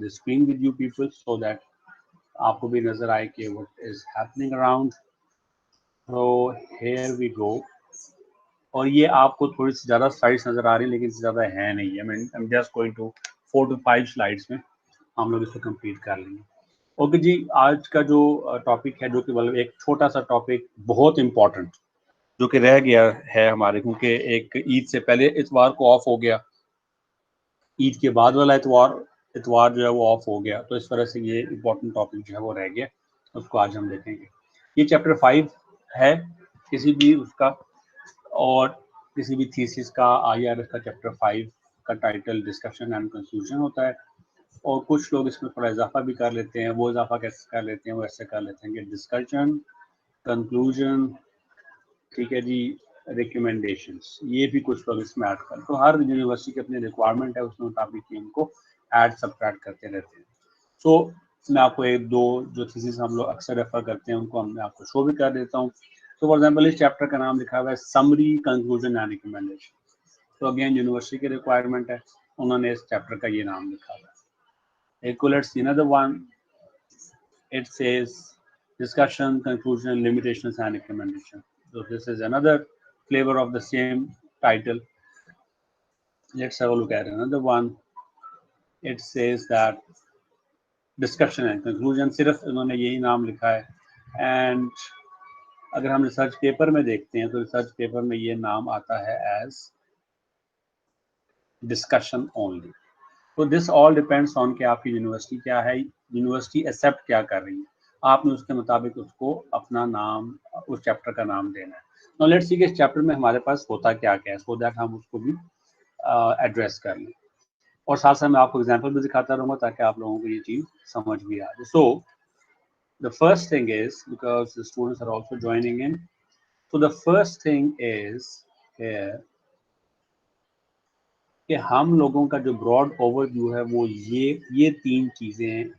the screen with you people so that आपको भी नजर आए कि what is happening around. So here we go. और ये आपको थोड़ी सी ज़्यादा स्लाइड्स नज़र आ रही है लेकिन ज़्यादा है नहीं. I mean I am just going to 4 to 5 slides में हम लोग इसको कंप्लीट कर लेंगे. ओके जी, आज का जो टॉपिक है जो कि मतलब एक छोटा सा टॉपिक बहुत इम्पोर्टेंट जो कि रह गया है हमारे, क्योंकि एक ईद से पहले इतवार को ऑफ हो गया, ईद के बाद वाला इतवार जो है वो ऑफ हो गया, तो इस तरह से ये इम्पोर्टेंट टॉपिक जो है वो रह गया, उसको आज हम देखेंगे. ये चैप्टर 5 है किसी भी उसका, और किसी भी थीसिस का IRS का चैप्टर 5 का टाइटल डिस्कशन एंड कंक्लूजन होता है. और कुछ लोग इसमें थोड़ा इजाफा भी कर लेते हैं. वो इजाफा कैसे कर लेते हैं? वो ऐसे कर लेते हैं कि डिस्कशन, कंक्लूजन, ठीक है जी, रिकमेंडेशंस, ये भी कुछ लोग इसमें ऐड कर. तो हर यूनिवर्सिटी की अपनी रिक्वायरमेंट है, उसके मुताबिक इनको ऐड सब्ट्रैक्ट करते रहते हैं. सो मैं आपको एक दो जो थीसिस हम लोग अक्सर रेफर करते हैं उनको मैं आपको शो भी कर देता हूँ. तो फॉर एग्जाम्पल इस चैप्टर का नाम लिखा हुआ है समरी, कंक्लूजन एंड रिकमेंडेशन. तो अगेन यूनिवर्सिटी की रिक्वायरमेंट है, उन्होंने इस चैप्टर का ये नाम लिखा हुआ है. एक let's see another one. It says discussion, conclusion, limitations and recommendation. So this is another flavor of the same title. Let's have a look at another one. It says that discussion and conclusion, सिर्फ इन्होंने यही नाम लिखा है. And अगर हम research paper में देखते हैं तो रिसर्च पेपर में ये नाम आता है एज डिस्कशन ओनली. तो दिस ऑल डिपेंड्स ऑन कि आपकी यूनिवर्सिटी क्या है, यूनिवर्सिटी एक्सेप्ट क्या कर रही है, आपने उसके मुताबिक उसको अपना नाम, उस चैप्टर का नाम देना है. नाउ लेट्स सी कि इस चैप्टर में हमारे पास होता क्या क्या है, सो दैट हम उसको भी एड्रेस कर लें. और साथ साथ मैं आपको एग्जांपल भी दिखाता रहूँगा ताकि आप लोगों को ये चीज़ समझ भी आ जाए. So the first thing is, because the students are also joining in, so the first thing is कि हम लोगों का जो ब्रॉड ओवरव्यू है वो ये तीन चीजें हैं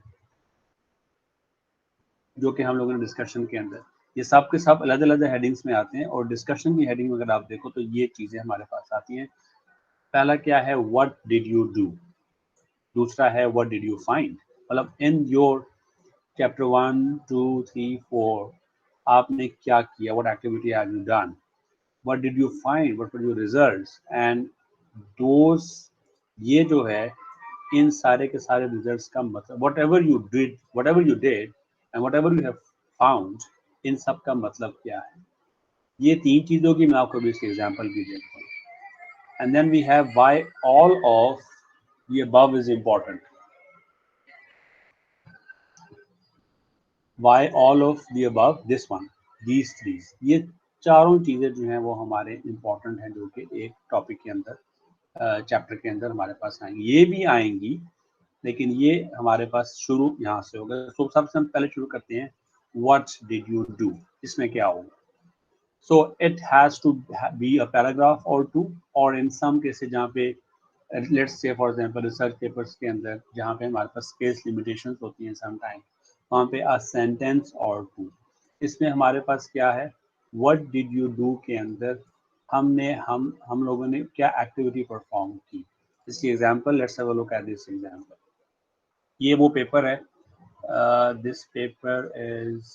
जो कि हम लोगों ने डिस्कशन के अंदर, ये सब के सब अलग अलग हेडिंग्स में आते हैं. और डिस्कशन की हेडिंग में अगर आप देखो तो ये चीजें हमारे पास आती हैं. पहला क्या है? What did you do. दूसरा है व्हाट डिड यू फाइंड, मतलब इन योर चैप्टर 1, 2, 3, 4 आपने क्या किया, what activity have you done. What did you find, what were your results. And those, ये जो है इन सारे के सारे रिजल्ट्स का मतलब whatever you did and whatever you have found, इन सब का मतलब क्या है. ये तीन चीजों की मैं आपको भी इसके एग्जांपल भी देता हूँ. And then we have why all of the above is important. Why all of the above, this one, these three, ये चारों चीजें जो हैं वो हमारे इम्पोर्टेंट हैं जो कि एक टॉपिक के अंदर, चैप्टर के अंदर हमारे पास आएंगी. ये भी आएंगी लेकिन ये हमारे पास शुरू यहाँ से होगा. तो सबसे हम पहले शुरू करते हैं व्हाट डिड यू डू. इसमें क्या होगा? So it has to be a paragraph और टू, और इन सम केसेस जहाँ पे let's say for example research papers के अंदर जहाँ पे हमारे पास स्पेस लिमिटेशंस होती हैं समटाइम, वहाँ पे अ सेंटेंस और टू. इसमें हमारे पास क्या है? व्हाट डिड यू डू के अंदर हम लोगों ने क्या एक्टिविटी परफॉर्म की. इसकी example, let's have a look at this example. ये वो पेपर है, this paper is,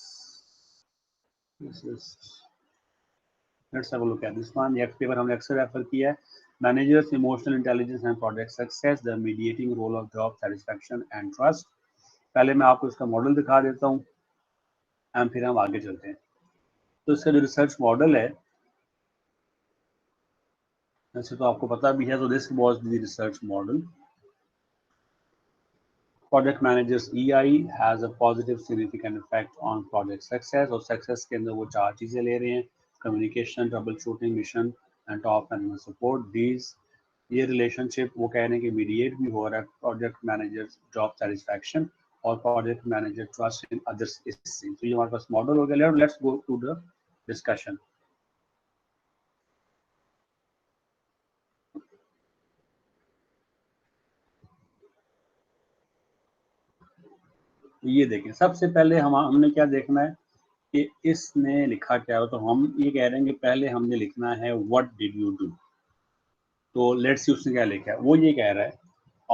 let's have a look at this one. ये पेपर हमने अक्सर रेफर किया है, managers emotional intelligence and project success, the mediating role of job satisfaction and trust. पहले मैं आपको इसका मॉडल दिखा देता हूँ एंड फिर हम आगे चलते हैं. तो इसका जो रिसर्च मॉडल है, वैसे तो आपको पता भी है, तो this was the research model. Project managers EI has a positive significant effect on project success. और सक्सेस के अंदर वो चार चीजें ले रहे हैं: communication, trouble shooting, mission and top management support. These, ये रिलेशनशिप वो कह रहे हैं कि मीडिएट भी हो रहा है प्रोजेक्ट मैनेजर जॉब सेटिस्फैक्शन और project manager trust in others. तो ये हमारे पास मॉडल हो गया. Let's go to the discussion. ये देखें, सबसे पहले हमने क्या देखना है कि इसने लिखा क्या हो. तो हम ये कह रहे हैं कि पहले हमने लिखना है व्हाट डिड यू डू. तो लेट्स सी उसने क्या लिखा है. वो ये कह रहा है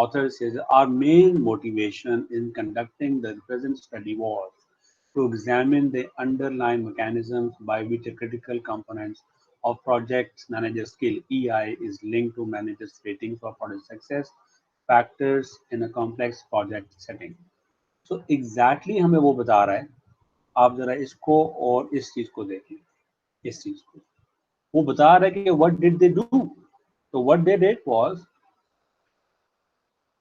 author says, our main motivation in conducting the present study was to examine the underlying mechanisms by which a critical components of project manager skill EI is linked to managers ratings for project success factors in a complex project setting. So exactly हमें वो बता रहा है, आप जरा इसको और इस चीज को देखिए, इस चीज को वो बता रहा है कि what did they do? So what they did was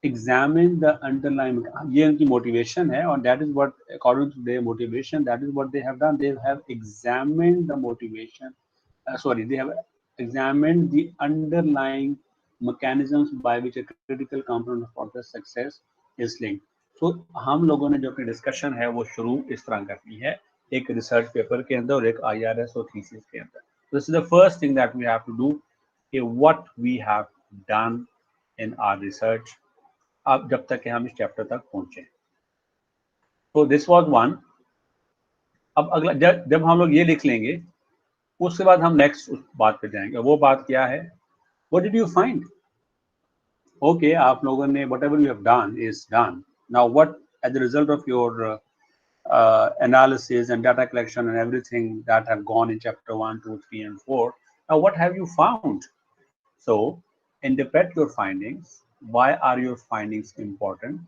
examine the underlying, ये उनकी motivation है और that is what according to their motivation that is what they have done. They have examined the motivation, they have examined the underlying mechanisms by which a critical component of process success is linked. So हम लोगों ने जो अपनी discussion है वो शुरू इस तरह करनी है, एक रिसर्च पेपर के अंदर और एक IRS और थीसिस के अंदर. This is the first thing that we have to do, what we have done in our research अब जब तक कि हम इस चैप्टर तक पहुंचे. तो दिस वाज वन. अब अगला जब हम लोग ये लिख लेंगे उसके बाद हम नेक्स्ट बात पे जाएंगे. वो बात क्या है? What did you find? Okay, आप लोगों ने whatever you have done is done. Now what as the result of your analysis and data collection and everything that have gone in chapter 1, 2, 3 and 4, now what have you found? So interpret your findings. Why are your findings important?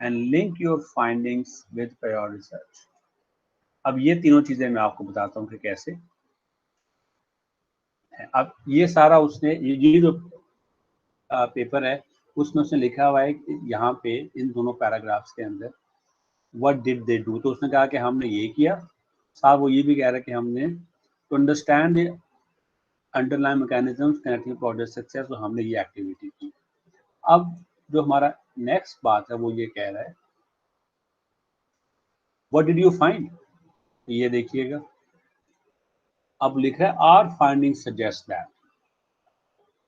And link your findings with prior research. अब ये तीनों चीजें मैं आपको बताता हूँ कि कैसे. अब ये सारा उसने ये जो पेपर है उसमें उसने लिखा हुआ है यहाँ पे इन दोनों पैराग्राफ्स के अंदर व्हाट डिड दे डू. तो उसने कहा कि हमने ये किया. साहब वो ये भी कह रहा है कि हमने to understand underline mechanisms connecting project success, तो हमने ये एक्टिविटी की. अब जो हमारा नेक्स्ट बात है वो ये कह रहा है व्हाट डिड यू फाइंड. ये देखिएगा, अब लिखा है आर फाइंडिंग सजेस्ट दैट.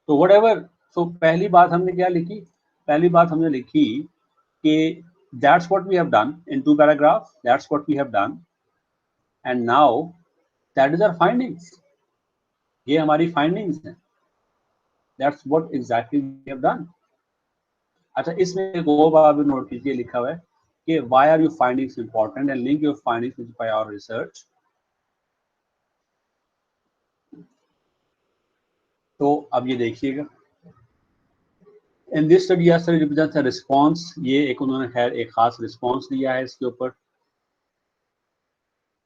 तो व्हाटएवर, तो पहली बात हमने क्या लिखी? पहली बात हमने लिखी कि that's what we have done in 2 paragraph, that's what we have done and now that is our findings. ये हमारी फाइंडिंग्स हैं. That's what exactly we have done. अच्छा, इसमें एक और बात भी नोट कीजिए, लिखा हुआ है कि why are your findings important and link your findings with prior research. तो अब ये देखिएगा, in this study represents a response. ये एक उन्होंने खैर एक खास रिस्पांस दिया है इसके ऊपर,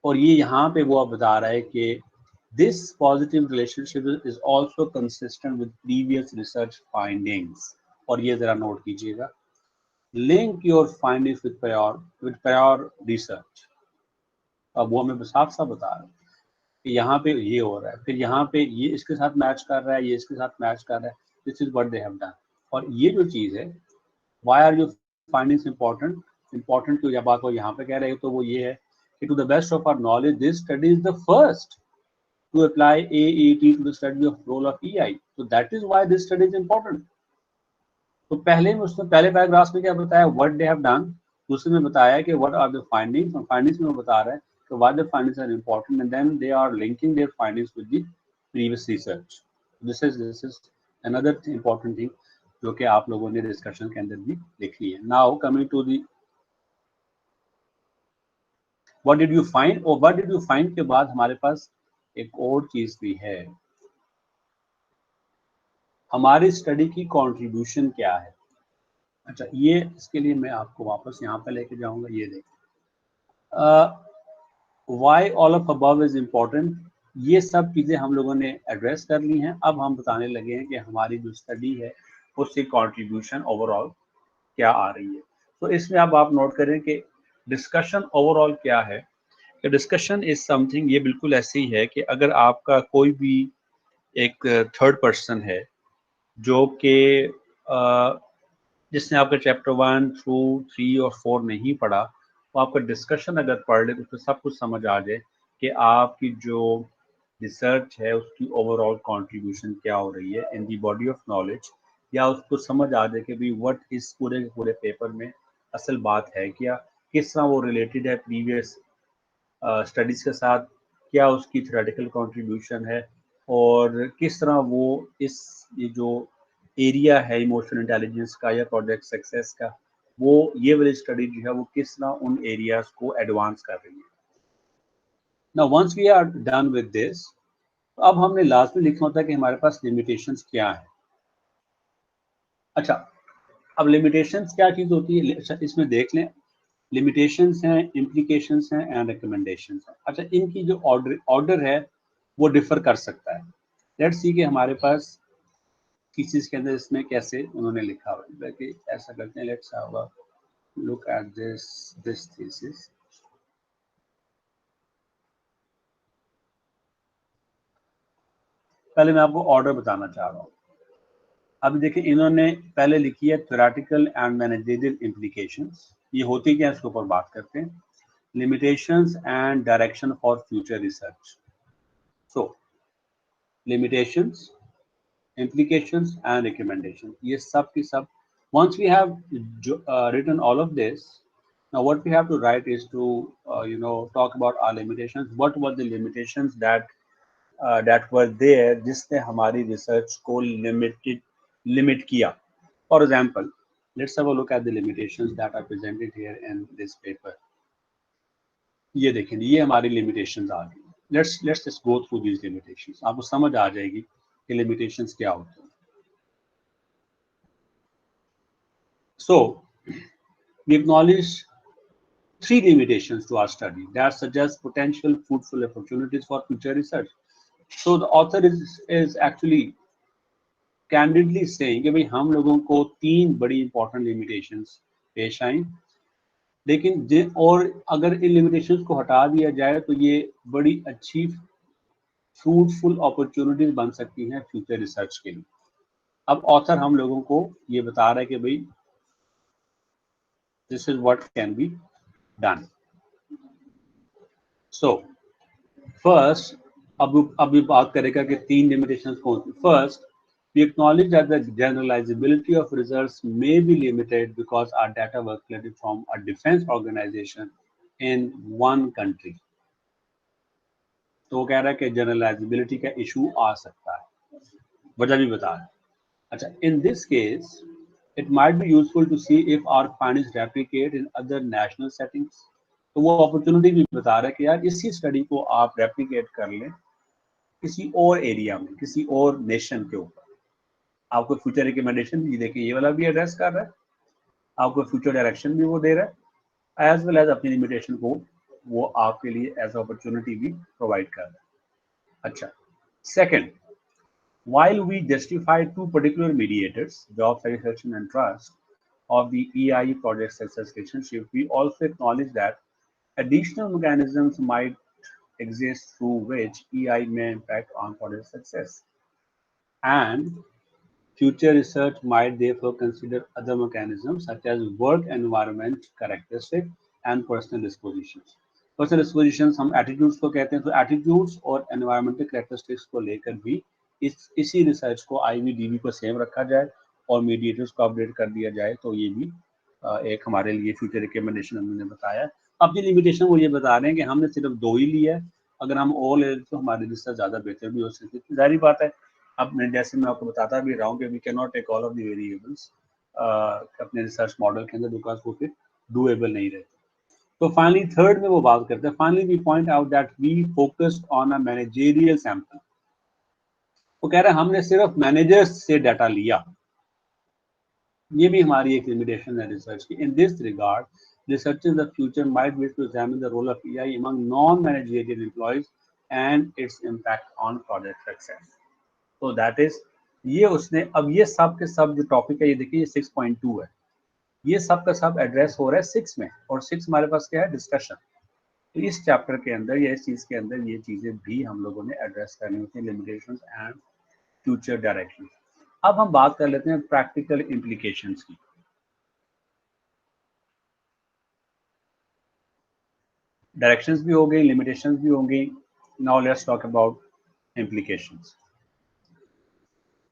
और ये यहाँ पे वो अब बता रहा है कि this positive relationship is also consistent with previous research findings. और ये जरा नोट कीजिएगा, link your findings with prior research. अब वो हमें साफ साफ बता रहा है कि यहाँ पे ये हो रहा है, फिर यहाँ पे ये इसके साथ मैच कर रहा है, ये इसके साथ मैच कर रहा है. This is what they have done. और ये जो चीज है why are your findings important की बात वो यहाँ पे कह रहे हैं, तो वो ये है कि to the best of our knowledge this study is the first to apply AET to the study of role of EI. So that is why this study is important. तो पहले में उसने पहले पैराग्राफ में क्या बताया, what they have done. दूसरे में बताया कि what are the findings, और findings में वो बता रहा है कि why the findings are important and then they are linking their findings with the previous research. This is another important thing जो कि आप लोगों ने डिस्कशन के अंदर भी लिखी है. Now coming to the what did you find, और what did you find के बाद हमारे पास एक और चीज भी है, हमारी स्टडी की कंट्रीब्यूशन क्या है. अच्छा, ये इसके लिए मैं आपको वापस यहाँ पे लेके जाऊंगा. ये देखिए, why all of above is important. ये सब चीजें हम लोगों ने एड्रेस कर ली हैं. अब हम बताने लगे हैं कि हमारी जो स्टडी है उससे कंट्रीब्यूशन ओवरऑल क्या आ रही है. तो इसमें अब आप नोट करें कि डिस्कशन ओवरऑल क्या है. डिस्कशन इज समथिंग, ये बिल्कुल ऐसे ही है कि अगर आपका कोई भी एक थर्ड पर्सन है जो कि जिसने आपका चैप्टर 1, 2, 3 और 4 नहीं पढ़ा, तो आपका डिस्कशन अगर पढ़ ले तो उसमें सब कुछ समझ आ जाए कि आपकी जो रिसर्च है उसकी ओवरऑल कंट्रीब्यूशन क्या हो रही है इन दी बॉडी ऑफ नॉलेज, या उसको समझ आ जाए कि भाई व्हाट इस पूरे के पूरे पेपर में असल बात है क्या, किस तरह वो रिलेटेड है प्रीवियस स्टडीज़ के साथ, क्या उसकी थ्योरेटिकल कंट्रीब्यूशन है, और किस तरह वो ये जो एरिया है इमोशनल इंटेलिजेंस का या प्रोजेक्ट सक्सेस का, वो ये वाली स्टडी जो है वो किस तरह उन एरियाज को एडवांस कर रही है। Now once we are done with this, अब हमने लास्ट में लिखा होता है कि हमारे पास लिमिटेशंस क्या है। अच्छा, अब लिमिटेशंस क्या चीज होती है, अच्छा इसमें देख लें, लिमिटेशंस हैं, इम्प्लीकेशंस हैं एंड रिकमेंडेशंस हैं। अच्छा, इनकी जो ऑर्डर है वो डिफर कर सकता है। लेट्स सी कि हमारे पास किस चीज के अंदर इसमें कैसे उन्होंने लिखा हुआ है कि ऐसा करते हैं, let's have a look at this thesis. पहले मैं आपको ऑर्डर बताना चाह रहा हूँ। अभी देखिए, इन्होंने पहले लिखी है थ्योरेटिकल एंड मैनेजरियल इम्प्लीकेशंस। ये होती क्या है, इसके ऊपर बात करते हैं। Limitations and direction for future research. So limitations, implications and recommendations, ये सब की सब, once we have written all of this, now what we have to write is to talk about our limitations. What were the limitations that were there जिसने हमारी research को limit किया? For example, let's have a look at the limitations that are presented here in this paper. ये देखें, ये हमारी limitations आ गई। let's just go through these limitations, आपको समझ आ जाएगी कि limitations क्या होती हैं। So we acknowledge three limitations to our study that suggest potential fruitful opportunities for future research. So the author is actually candidly saying कि भाई हम लोगों को तीन बड़ी important limitations पेश आई, लेकिन और अगर इन limitations को हटा दिया जाए तो ये बड़ी अच्छी फ्रूटफुल अपॉर्चुनिटीज बन सकती हैं फ्यूचर रिसर्च के लिए। अब ऑथर हम लोगों को ये बता रहा है कि भाई this is what can be done. So first, अब ये बात करेगा कि तीन लिमिटेशंस कौन सी। First, we acknowledge that the generalizability of results may be limited because our data was collected from a defense organization in one country. तो वो कह रहा है कि जनरलाइजेबिलिटी का इशू आ सकता है, वजह भी बता रहा है। अच्छा, in this case it might be useful to see if our findings replicate in other national settings. तो वो अपॉर्चुनिटी भी बता रहा है कि यार इसी स्टडी को आप रेप्लिकेट कर लें किसी और एरिया में, किसी और नेशन के ऊपर। आपको फ्यूचर रिकमेंडेशन भी देखिए, ये वाला भी एड्रेस कर रहा है, आपको फ्यूचर डायरेक्शन भी वो दे रहा है, एज वेल एज अपनी लिमिटेशन को वो आपके लिए एज अपॉर्चुनिटी भी प्रोवाइड कर रहा है। अच्छा, second, while we justify two particular mediators, job satisfaction and trust, of the EI project success relationship, we also acknowledge that additional mechanisms might exist through which EI may impact on project success. And future research might therefore consider other mechanisms such as work environment characteristics and personal dispositions. Personal dispositions हम attitudes को कहते हैं, तो attitudes और environmental characteristics को लेकर भी इसी रिसर्च को IVDB को सेम रखा जाए और मीडिएटर्स को अपडेट कर दिया जाए, तो ये भी एक हमारे लिए फ्यूचर रिकमेंडेशन हमने बताया। अपनी लिमिटेशन वो ये बता रहे हैं कि हमने सिर्फ दो ही लिया है, अगर हम और ले तो हमारी रिसर्च ज़्यादा बेहतर भी हो सकती है। जाहिर बात है, अब मैं जैसे मैं आपको बताता भी रहा हूँ कि we can not take all of the variables अपने रिसर्च मॉडल के अंदर, बिकॉज वो फिर डूएबल नहीं रहते। तो फाइनली थर्ड में वो बात करते हैं, finally we point out that we focused on a managerial sample. वो कह रहे हैं हमने सिर्फ मैनेजर्स से डाटा लिया, ये भी हमारी एक लिमिटेशन है रिसर्च की। In this regard researchers in the future might wish to examine the role of EI among non-managerial employees and its impact on project success. So that is, ये उसने, अब ये सब के सब जो टॉपिक है, ये देखिए, ये 6.2 है, ये सब का सब एड्रेस हो रहा है 6 में, और 6 हमारे पास क्या है, डिस्कशन। तो इस चैप्टर के अंदर या इस चीज के अंदर ये चीजें भी हम लोगों ने एड्रेस करनी होती है, लिमिटेशंस एंड फ्यूचर डायरेक्शन। अब हम बात कर लेते हैं प्रैक्टिकल इम्प्लीकेशंस की। डायरेक्शंस भी हो गई, लिमिटेशंस भी हो गई। Now let's talk about implications.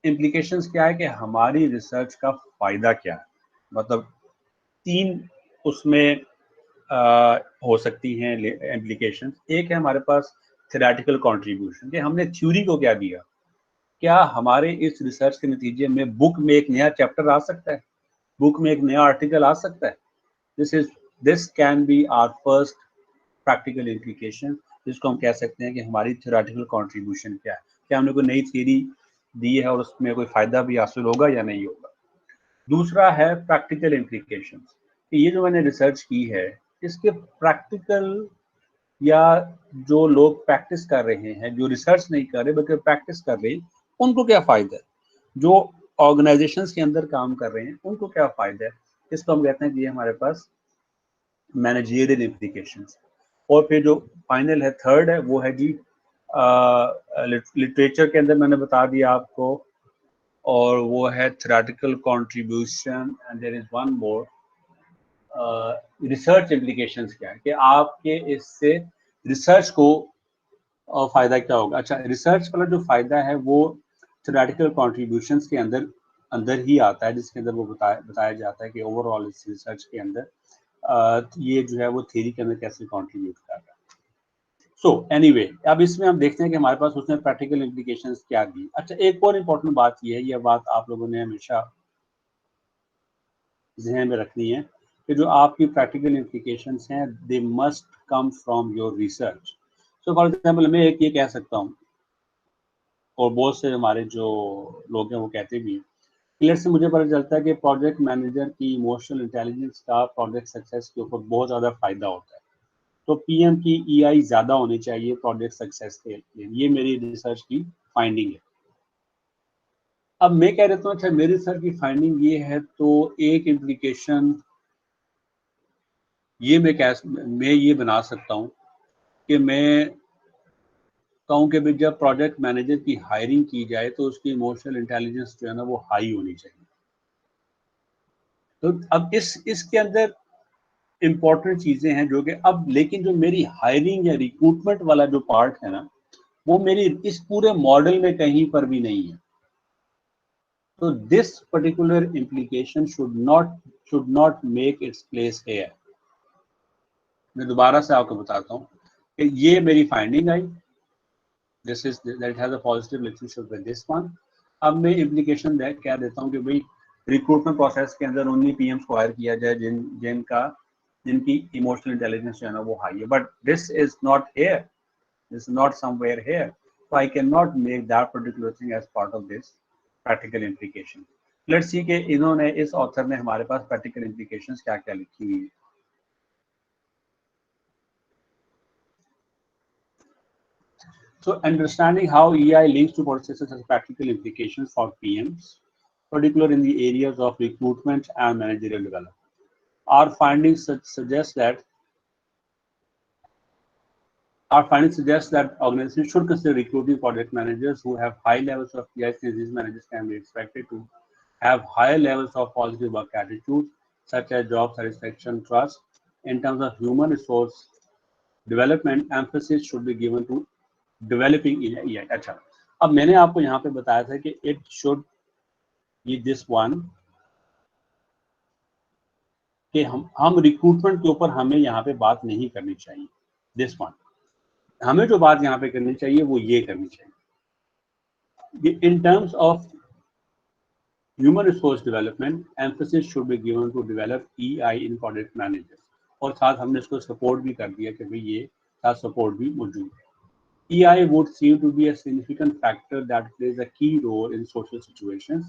Implications क्या है कि हमारी रिसर्च का फायदा क्या है, मतलब तीन उसमें हो सकती हैं इम्प्लीकेशंस। एक है हमारे पास थ्योरेटिकल कंट्रीब्यूशन, कि हमने थ्योरी को क्या दिया, क्या हमारे इस रिसर्च के नतीजे में बुक में एक नया चैप्टर आ सकता है, बुक में एक नया आर्टिकल आ सकता है? This can be our first practical implication, जिसको हम कह सकते हैं कि हमारी थ्योरेटिकल कंट्रीब्यूशन क्या है, क्या हमने कोई नई थ्योरी दी है और उसमें कोई फायदा भी हासिल होगा या नहीं होगा। दूसरा है प्रैक्टिकल इम्प्लीकेशन, ये जो मैंने रिसर्च की है इसके प्रैक्टिकल, या जो लोग प्रैक्टिस कर रहे हैं, जो रिसर्च नहीं कर रहे बल्कि प्रैक्टिस कर रहे हैं, उनको क्या फायदा है, जो ऑर्गेनाइजेशंस के अंदर काम कर रहे हैं उनको क्या फायदा है। इसको हम कहते हैं कि ये हमारे पास मैनेजरियल इम्प्लीकेशंस। और फिर जो फाइनल है, थर्ड है, वो है जी लिटरेचर के अंदर मैंने बता दिया आपको, और वो है theoretical contribution, and there is one more, research implications क्या है, कि आपके इससे रिसर्च को फायदा क्या होगा। अच्छा, रिसर्च वाला जो फायदा है वो थ्योरेटिकल कंट्रीब्यूशंस के अंदर अंदर ही आता है, जिसके अंदर वो बताया जाता है कि ओवरऑल इस रिसर्च के अंदर ये जो है वो थ्योरी के अंदर कैसे कंट्रीब्यूट कर रहा है। सो एनीवे, अब इसमें हम देखते हैं कि हमारे पास उसने प्रैक्टिकल इम्प्लीकेशंस क्या दी। अच्छा, एक और इम्पोर्टेंट बात ये है, ये बात आप लोगों ने हमेशा ज़हन में रखनी है कि जो आपकी प्रैक्टिकल इम्प्लीकेशंस हैं, they must come from your research. So for example मैं एक ये कह सकता हूँ, और बहुत से हमारे जो लोग हैं वो कहते भी हैं, क्लियर से मुझे पता चलता है कि प्रोजेक्ट मैनेजर की इमोशनल इंटेलिजेंस का प्रोजेक्ट सक्सेस के ऊपर बहुत ज़्यादा फायदा होता है। तो पीएम की ईआई ज़्यादा होनी चाहिए प्रोजेक्ट सक्सेस के लिए, ये मेरी रिसर्च की फाइंडिंग है। अब मैं कह देता हूँ अच्छा मेरी रिसर्च की फाइंडिंग ये है, तो एक इम्प्लीकेशन ये मैं ये बना सकता हूँ कि मैं कहूँ कि भाई जब प्रोजेक्ट मैनेजर की हायरिंग की जाए तो उसकी इमोशनल इंटेलिजेंस जो है ना वो हाई होनी चाहिए। तो अब इसके अंदर इम्पोर्टेंट चीजें हैं जो कि अब, लेकिन जो मेरी हायरिंग या रिक्रूटमेंट वाला जो पार्ट है ना, वो मेरी इस पूरे मॉडल में कहीं पर भी नहीं है। तो this particular implication should not make its place here. मैं दोबारा से आपको बताता हूँ कि ये मेरी finding I, this is that has a positive relationship with this one. अब मैं इम्प्लीकेशन कह देता हूँ कि भाई रिक्रूटमेंट प्रोसेस के अंदर उन्हीं पीएम्स को हायर किया जाए जिनकी इमोशनल इंटेलिजेंस जो है ना वो हाई है, but this is not here, this is not somewhere here, so I cannot make that particular thing as part of this practical implication. Let's see कि इन्होंने, इस ऑथर ने हमारे पास practical implications क्या क्या लिखी हुई है। So understanding how EI links to processes has practical implications for PMs, particularly in the areas of recruitment and managerial development. Our findings suggest that organizations should consider recruiting project managers who have high levels of PI, since these managers can be expected to have higher levels of positive work attitude, such as job satisfaction, trust. In terms of human resource development, emphasis should be given to developing EI. अच्छा, अब मैंने आपको यहाँ पे बताया था कि it should be this one, कि हम रिक्रूटमेंट के ऊपर हमें यहाँ पे बात नहीं करनी चाहिए, दिस वन। हमें जो बात यहाँ पे करनी चाहिए वो ये करनी चाहिए, in terms of human resource development, emphasis should be given to develop EI in project managers। और साथ हमने इसको सपोर्ट भी कर दिया कि भाई ये साथ सपोर्ट भी मौजूद है। EI would seem to be a significant factor that plays a key role in social situations,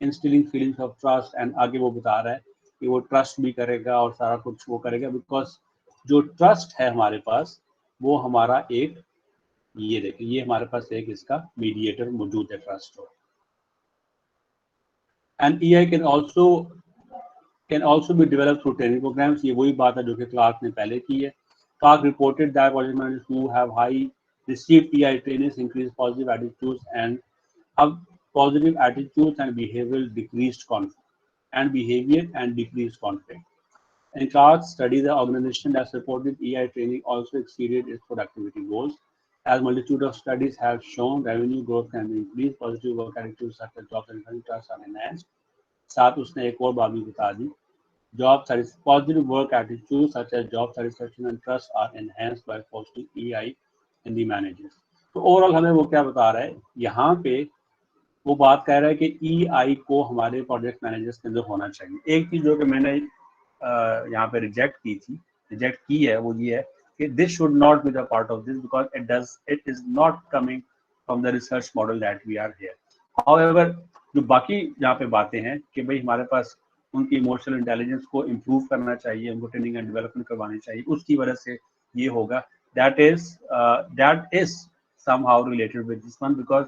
instilling feelings of trust, and आगे वो बता रहा है कि वो ट्रस्ट भी करेगा और सारा कुछ वो करेगा, बिकॉज जो ट्रस्ट है हमारे पास वो हमारा एक, ये देखिए ये हमारे पास एक इसका मीडिएटर मौजूद है, ट्रस्ट हो। And EI can also be developed through training programs। ये वही बात है जो कि क्लार्क ने पहले की है। Clark reported that project managers who have high received EI trainings increase positive attitudes and behavioral decreased conflict and behavior and decreased conflict. In Clark's study, the organization that supported EI training also exceeded its productivity goals. As multitude of studies have shown, revenue growth can be increased, positive work attitudes such as job satisfaction, trust are enhanced। साथ उसने एक और बात भी बता दी, positive work attitudes such as job satisfaction and trust are enhanced by fostering EI in the managers। तो overall हमें वो क्या बता रहा है यहाँ पे वो बात कह रहा है कि EI को हमारे प्रोजेक्ट मैनेजर्स के अंदर होना चाहिए। एक चीज जो कि मैंने यहाँ पे रिजेक्ट की है वो ये है कि this should not be the part of this because it is not coming from the research model that we are here. However जो बाकी यहाँ पे बातें हैं कि भाई हमारे पास उनकी इमोशनल इंटेलिजेंस को इम्प्रूव करना चाहिए, उनको ट्रेनिंग एंड डेवलपमेंट करवानी चाहिए, उसकी वजह से ये होगा, that is somehow related with this one because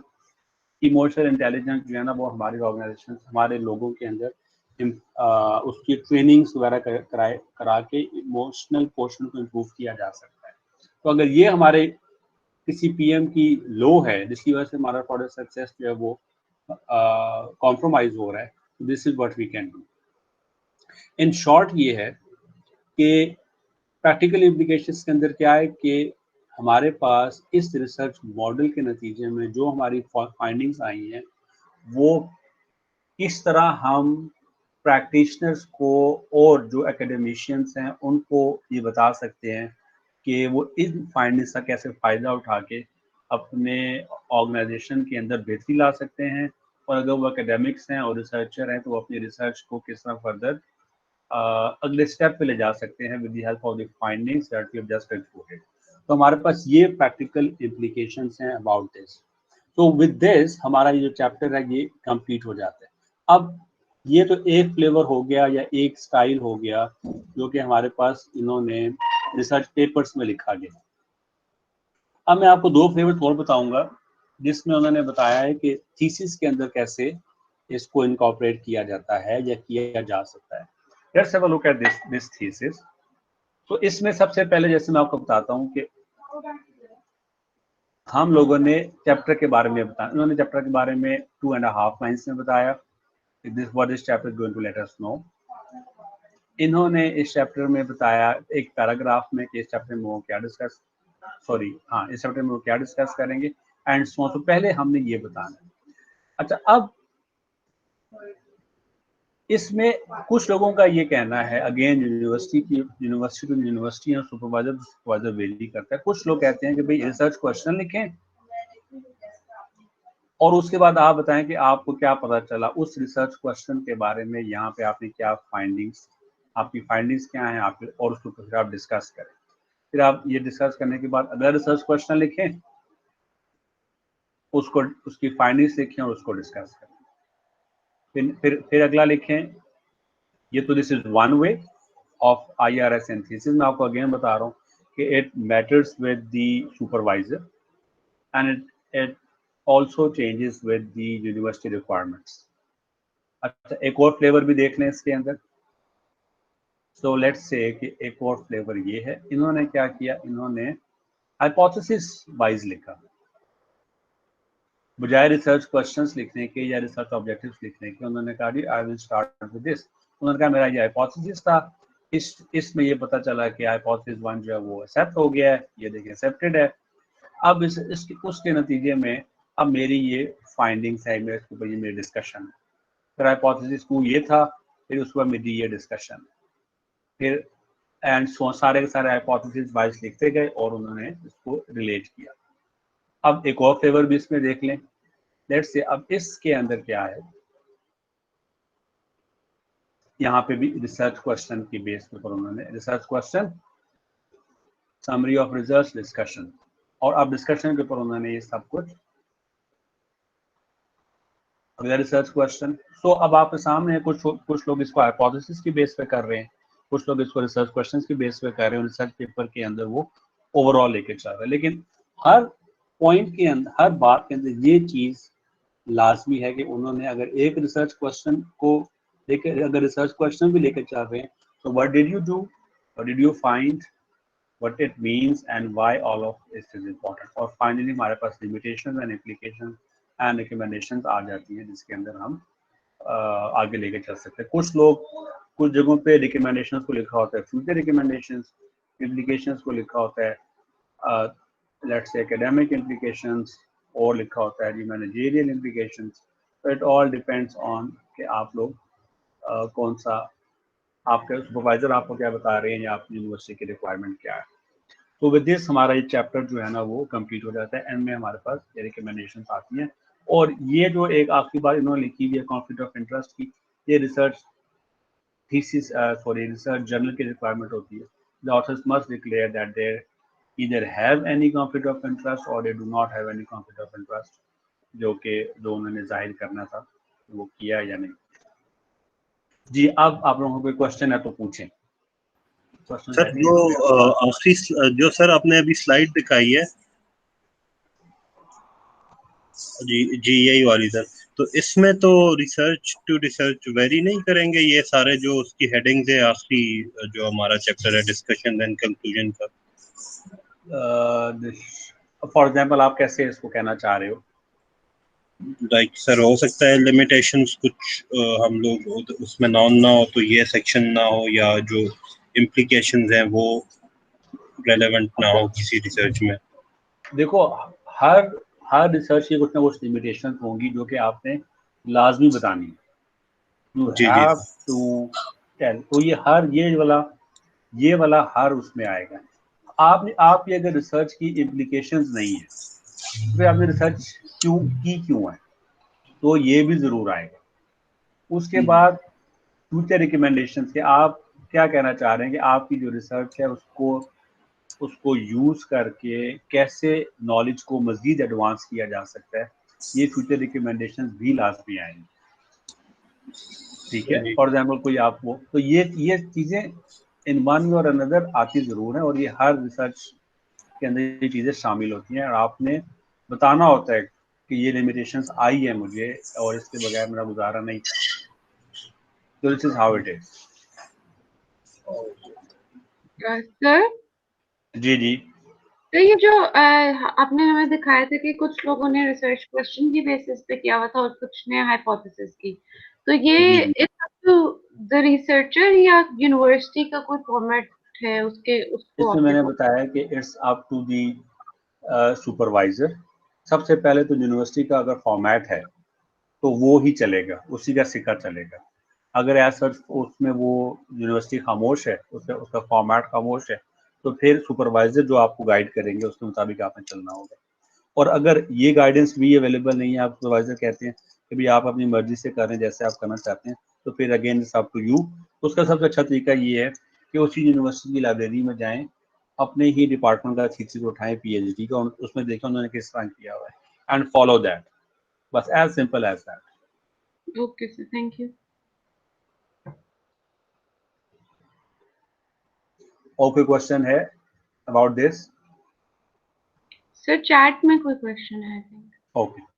emotional intelligence जो है ना वो हमारे ऑर्गेनाइजेशन, हमारे लोगों के अंदर उसकी ट्रेनिंग्स वगैरह करा के इमोशनल पोर्शन को इम्प्रूव किया जा सकता है। तो अगर ये हमारे किसी PM की लो है जिसकी वजह से हमारा प्रोडक्ट सक्सेस जो है वो कॉम्प्रोमाइज हो रहा है, this is what we can do. In short ये है कि प्रैक्टिकल इम्प्लीकेशंस के अंदर क्या है कि हमारे पास इस रिसर्च मॉडल के नतीजे में जो हमारी फाइंडिंग्स आई हैं वो किस तरह हम प्रैक्टिशनर्स को और जो एकेडमिशियंस हैं उनको ये बता सकते हैं कि वो इन फाइंडिंग्स का कैसे फ़ायदा उठा के अपने ऑर्गेनाइजेशन के अंदर बेहतरी ला सकते हैं, और अगर वो एकेडमिक्स हैं और रिसर्चर हैं तो वो अपनी रिसर्च को किस तरह फर्दर अगले स्टेप पे ले जा सकते हैं with the help of the findings that we have just reported. तो हमारे पास ये प्रैक्टिकल इम्प्लीकेशंस हैं अबाउट दिस। तो विद दिस हमारा ये जो चैप्टर है ये कंप्लीट हो जाता है। अब ये तो एक फ्लेवर हो गया या एक स्टाइल हो गया जो कि हमारे पास इन्होंने रिसर्च पेपर्स में लिखा गया। अब मैं आपको दो फ्लेवर और बताऊंगा जिसमें उन्होंने बताया है कि थीसिस के अंदर कैसे इसको इनकॉर्पोरेट किया जाता है या किया जा सकता है। Let's have a look at this thesis. तो इसमें सबसे पहले जैसे मैं आपको बताता हूँ कि हम लोगों ने चैप्टर के बारे में बताया, उन्होंने चैप्टर के बारे में 2.5 लाइन्स में बताया, this what this chapter is going to let us know. इन्होंने इस चैप्टर में बताया एक पैराग्राफ में कि इस चैप्टर में वो क्या डिस्कस इस चैप्टर में वो क्या डिस्कस करेंगे एंड सो। तो पहले हमने ये बताना। अच्छा, अब इसमें कुछ लोगों का ये कहना है, अगेन यूनिवर्सिटी टू यूनिवर्सिटी और सुपरवाइजर वेरी करता है। कुछ लोग कहते हैं कि भाई रिसर्च क्वेश्चन लिखें और उसके बाद आप बताएं कि आपको क्या पता चला उस रिसर्च क्वेश्चन के बारे में, यहाँ पे आपने क्या फाइंडिंग्स, आपकी फाइंडिंग्स क्या हैं आपके, और उसको फिर आप डिस्कस करें। फिर आप ये डिस्कस करने के बाद अगला रिसर्च क्वेश्चन लिखें, उसको उसकी फाइंडिंग्स लिखें और उसको डिस्कस करें। फिर अगला लिखें। ये तो this is one way of IRS and thesis. मैं आपको अगेन बता रहा हूँ कि it matters with the supervisor and it also changes with the university requirements. अच्छा, एक और फ्लेवर भी देख लें इसके अंदर। So let's say कि एक और फ्लेवर ये है, इन्होंने क्या किया, इन्होंने हाइपोथेसिस वाइज लिखा बजाय रिसर्च क्वेश्चंस लिखने के या रिसर्च ऑब्जेक्टिव्स लिखने के। उन्होंने कहा जी I will start with this. उन्होंने कहा मेरा ये हाइपोथेसिस था, इसमें ये पता चला कि हाइपोथेसिस 1 जो है वो एक्सेप्ट हो गया है, ये देखिए एक्सेप्टेड है। अब उसके नतीजे में अब मेरी ये फाइंडिंग्स है, मेरे ऊपर ये मेरी डिस्कशन है। फिर हाइपोथेसिस 2 ये था, फिर उसके बाद मेरी ये डिस्कशन, फिर एंड सो सारे के सारे हाइपोथेसिस वाइज लिखते गए और उन्होंने इसको रिलेट किया। अब एक और फ्लेवर भी इसमें देख लें। लेट्स से अब इसके अंदर क्या है, यहाँ पे भी रिसर्च क्वेश्चन की बेस पे पर उन्होंने research question, summary of research, discussion, और अब डिस्कशन के ऊपर उन्होंने ये सब कुछ रिसर्च क्वेश्चन। सो अब आपके सामने कुछ लोग इसको हाइपोथेसिस की बेस पे कर रहे हैं, कुछ लोग इसको रिसर्च क्वेश्चंस की बेस पे कर रहे हैं, रिसर्च पेपर के अंदर वो ओवरऑल लेके चल रहे हैं। लेकिन हर पॉइंट के अंदर, हर बात के अंदर ये चीज लाजमी है कि उन्होंने अगर एक रिसर्च क्वेश्चन को लेकर, अगर रिसर्च क्वेश्चन भी लेकर चल रहे हैं, तो what did you do, what did you find, what it means and why all of this is important। और फाइनली हमारे पास limitations and applications and recommendations आ जाती हैं जिसके अंदर हम आगे लेके चल सकते हैं। कुछ जगहों पे रिकमेंडेशंस को लिखा होता है फ्यूचर रिकमेंडेशंस, इम्प्लीकेशंस को लिखा होता है लेट्स से एकेडमिक इम्प्लीकेशंस, और लिखा होता है जी मैनेजरियल इम्प्लीकेशंस। तो इट ऑल डिपेंड्स ऑन कि आप लोग कौन सा, आपके सुपरवाइजर आपको क्या बता रहे हैं या आपकी यूनिवर्सिटी की रिक्वायरमेंट क्या है। तो विद दिस हमारा ये चैप्टर जो है ना वो कंप्लीट हो जाता है। एंड में हमारे पास ये रिकमेंडेशंस आती हैं और ये जो एक आखिरी बार इन्होंने लिखी हुई है कॉन्फ्लिक्ट ऑफ इंटरेस्ट की, ये रिसर्च थीसिस रिसर्च जर्नल की रिक्वायरमेंट होती है. The author's must declare that they either have any conflict of interest or they do not have any conflict of interest, जो उन्होंने जाहिर करना था वो किया या नहीं. जी, अब आप लोगों को कोई क्वेश्चन है तो पूछें. सर जो आखिरी जो सर आपने अभी स्लाइड दिखाई है जी यही वाली सर, तो इसमें तो रिसर्च टू रिसर्च वेरी नहीं करेंगे ये सारे जो उसकी हेडिंग्स है आखिरी जो हमारा चैप्टर है डिस्कशन एंड कंक्लूजन का. फॉर एग्जांपल आप कैसे इसको कहना चाह रहे हो? लाइक सर हो सकता है लिमिटेशंस कुछ हम लोग उसमें नॉन ना हो तो ये सेक्शन ना हो, या जो इम्प्लीकेशंस हैं वो रेलेवेंट ना हो किसी रिसर्च में. देखो हर रिसर्च की कुछ ना कुछ लिमिटेशंस होंगी जो कि आपने लाजमी बतानी है. You have to tell. तो ये वाला हर उसमें आएगा. आपकी अगर रिसर्च की इम्प्लीकेशंस नहीं है तो फिर आपने रिसर्च क्यों है, तो ये भी जरूर आएगा. उसके बाद फ्यूचर रिकमेंडेशंस के आप क्या कहना चाह रहे हैं कि आपकी जो रिसर्च है उसको यूज करके कैसे नॉलेज को मजीद एडवांस किया जा सकता है, ये फ्यूचर रिकमेंडेशंस भी लाजमी आएंगे. ठीक है. फॉर एग्जाम्पल कोई आपको तो ये चीजें इन वन और अनदर आती जरूर है, और ये हर रिसर्च के अंदर ये चीजें शामिल होती हैं, और आपने बताना होता है कि ये लिमिटेशंस आई है मुझे और इसके बगैर मेरा गुजारा नहीं था. तो this is how it is. Sir ji तो ये जो आपने हमें दिखाया था कि कुछ लोगों ने रिसर्च क्वेश्चन की बेसिस पे किया हुआ था और कुछ ने हाइपोथेसिस की, तो ये द रिसर्चर या यूनिवर्सिटी का कोई फॉर्मेट है उसको इसमें मैंने बताया कि it's up to the supervisor. सबसे पहले तो यूनिवर्सिटी का अगर फॉर्मेट है तो वो ही चलेगा, उसी का सिक्का चलेगा. अगर ऐसा उसमें वो यूनिवर्सिटी खामोश है, उसका फॉर्मेट खामोश है, तो फिर सुपरवाइजर जो आपको गाइड करेंगे उसके मुताबिक आपने चलना होगा. और अगर ये गाइडेंस भी अवेलेबल नहीं है, आप सुपरवाइजर कहते हैं कि भाई आप अपनी मर्जी से करें जैसे आप करना चाहते हैं, तो फिर again it's up to you. उसका सबसे अच्छा तरीका ये है कि उसी यूनिवर्सिटी की लाइब्रेरी में जाएं, अपने ही डिपार्टमेंट का थीसिस उठाएं पीएचडी का, उसमें देखें उन्होंने किस तरह किया हुआ है, एंड फॉलो दैट. बस as simple as that. Okay sir, thank you. और कोई क्वेश्चन है अबाउट दिस? सर चैट में कोई क्वेश्चन है I think. Okay.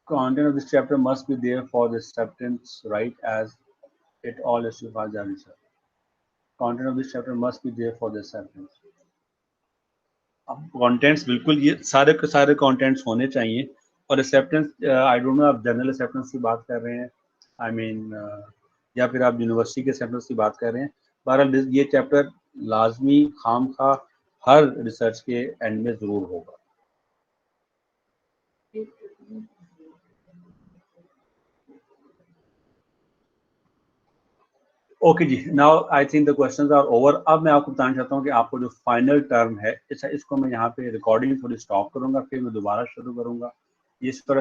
Content of this chapter must be there for the acceptance, right? As it all justifies the research. Content of this chapter must be there for the acceptance. अब contents बिल्कुल ये सारे के सारे contents होने चाहिए. और acceptance, I don't know आप जनरल एक्सेप्टेंस की बात कर रहे हैं, आई मीन या फिर आप यूनिवर्सिटी के एक्सेप्टेंस की बात कर रहे हैं. बहरहाल ये चैप्टर लाजमी खामखा हर रिसर्च के एंड में जरूर होगा. ओके जी, now I think the questions are over. अब मैं आपको बताना चाहता हूँ कि आपको जो फाइनल टर्म है, इसको मैं यहाँ पे रिकॉर्डिंग थोड़ी स्टॉप करूंगा, फिर मैं दोबारा शुरू करूंगा. इस तरह